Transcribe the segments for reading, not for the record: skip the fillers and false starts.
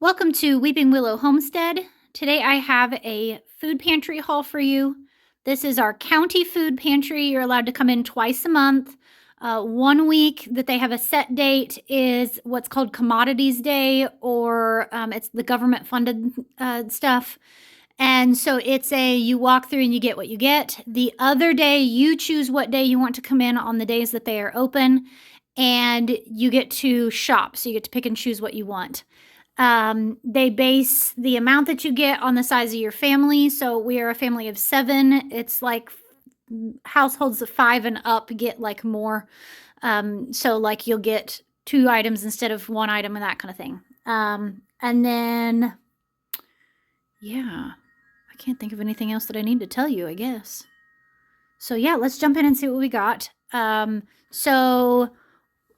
Welcome to Weeping Willow Homestead. Today I have a food pantry haul for you. This is our county food pantry. You're allowed to come in twice a month. 1 week that they have a set date is what's called Commodities Day, or it's the government funded stuff. And so it's you walk through and you get what you get. The other day, you choose what day you want to come in on the days that they are open, and you get to shop. So you get to pick and choose what you want. They base the amount that you get on the size of your family. So we are a family of 7. It's like households of 5 and up get like more. So like you'll get 2 items instead of 1 item and that kind of thing. And then, yeah, I can't think of anything else that I need to tell you, I guess. So yeah, let's jump in and see what we got.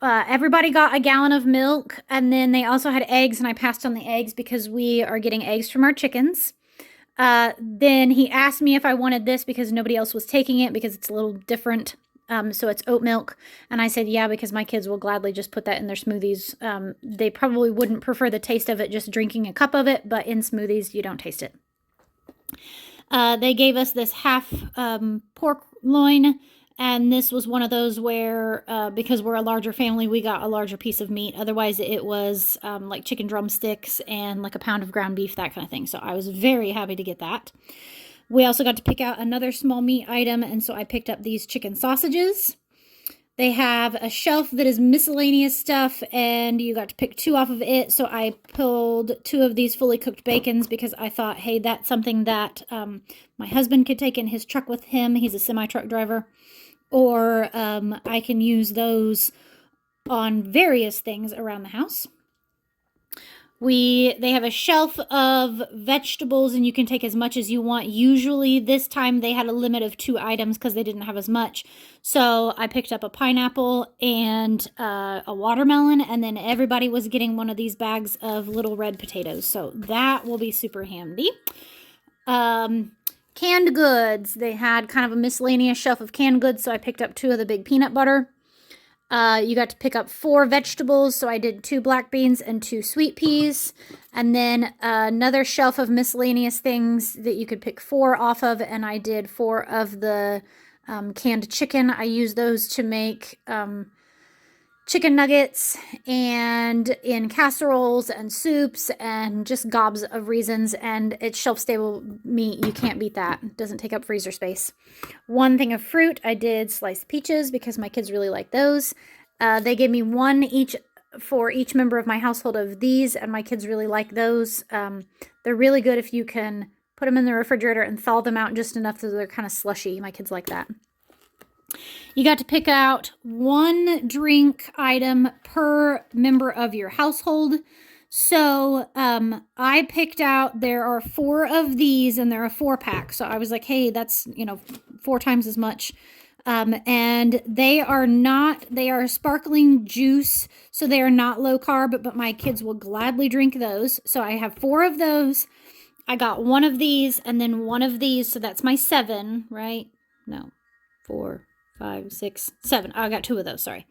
Everybody got a gallon of milk, and then they also had eggs, and I passed on the eggs because we are getting eggs from our chickens. Then he asked me if I wanted this because nobody else was taking it because it's a little different. So it's oat milk, and I said yeah because my kids will gladly just put that in their smoothies. They probably wouldn't prefer the taste of it just drinking a cup of it, but in smoothies you don't taste it. They gave us this half pork loin. And this was one of those where, because we're a larger family, we got a larger piece of meat. Otherwise, it was like chicken drumsticks and like a pound of ground beef, that kind of thing. So I was very happy to get that. We also got to pick out another small meat item, and so I picked up these chicken sausages. They have a shelf that is miscellaneous stuff, and you got to pick 2 off of it. So I pulled 2 of these fully cooked bacons because I thought, hey, that's something that my husband could take in his truck with him. He's a semi-truck driver. Or I can use those on various things around the house. They have a shelf of vegetables, and you can take as much as you want. Usually this time they had a limit of 2 items because they didn't have as much. So I picked up a pineapple and a watermelon, and then everybody was getting one of these bags of little red potatoes. So that will be super handy. Canned goods. They had kind of a miscellaneous shelf of canned goods, so I picked up 2 of the big peanut butter. You got to pick up 4 vegetables, so I did 2 black beans and 2 sweet peas. And then another shelf of miscellaneous things that you could pick 4 off of, and I did 4 of the canned chicken. I used those to make chicken nuggets and in casseroles and soups and just gobs of reasons, and it's shelf-stable meat. You can't beat that. It doesn't take up freezer space. 1 thing of fruit, I did sliced peaches because my kids really like those. They gave me 1 each for each member of my household of these, and my kids really like those. They're really good if you can put them in the refrigerator and thaw them out just enough so they're kind of slushy. My kids like that. You got to pick out 1 drink item per member of your household. So I picked out, there are 4 of these, and they're a 4-pack. So I was like, hey, that's, 4 times as much. And they are sparkling juice, so they are not low carb, but my kids will gladly drink those. So I have 4 of those. I got 1 of these and then 1 of these. So that's my 7, right? No, 4, 5, 6, 7. I got 2 of those, sorry.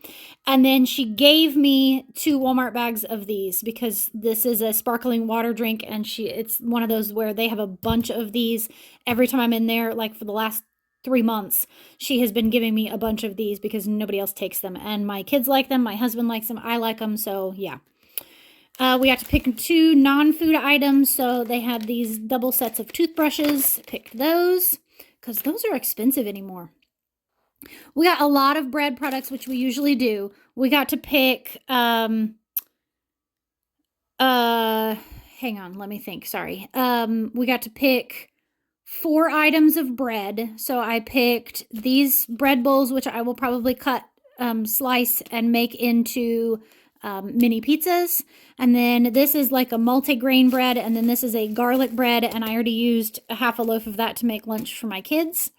And then she gave me 2 Walmart bags of these because this is a sparkling water drink, and it's one of those where they have a bunch of these. Every time I'm in there, like for the last 3 months, she has been giving me a bunch of these because nobody else takes them. And my kids like them, my husband likes them, I like them, so yeah. We got to pick 2 non-food items, so they had these double sets of toothbrushes. Picked those because those are expensive anymore. We got a lot of bread products, which we usually do. We got to pick, hang on, let me think, sorry. We got to pick 4 items of bread. So I picked these bread bowls, which I will probably cut, slice, and make into mini pizzas. And then this is like a multi-grain bread, and then this is a garlic bread, and I already used a half a loaf of that to make lunch for my kids.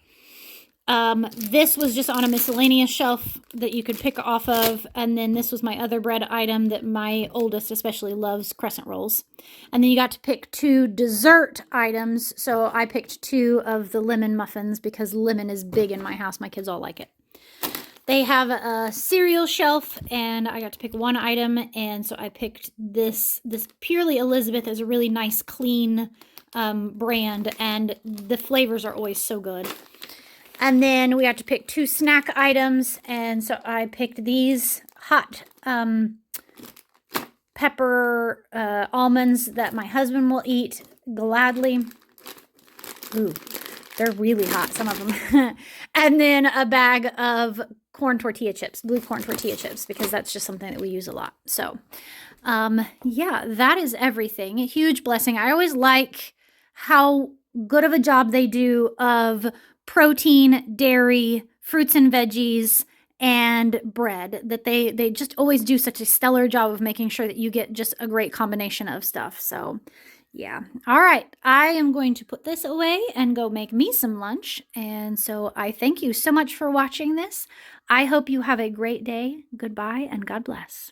This was just on a miscellaneous shelf that you could pick off of, and then this was my other bread item that my oldest especially loves, crescent rolls. And then you got to pick 2 dessert items, so I picked 2 of the lemon muffins because lemon is big in my house. My kids all like it. They have a cereal shelf, and I got to pick one item, and so I picked this. This Purely Elizabeth is a really nice, clean brand, and the flavors are always so good. And then we have to pick 2 snack items, and so I picked these hot pepper almonds that my husband will eat gladly. Ooh, they're really hot, some of them. And then a bag of corn tortilla chips, blue corn tortilla chips, because that's just something that we use a lot. So, yeah, that is everything. A huge blessing. I always like how good of a job they do of protein, dairy, fruits and veggies, and bread, that they just always do such a stellar job of making sure that you get just a great combination of stuff. So yeah. All right. I am going to put this away and go make me some lunch. And so I thank you so much for watching this. I hope you have a great day. Goodbye and God bless.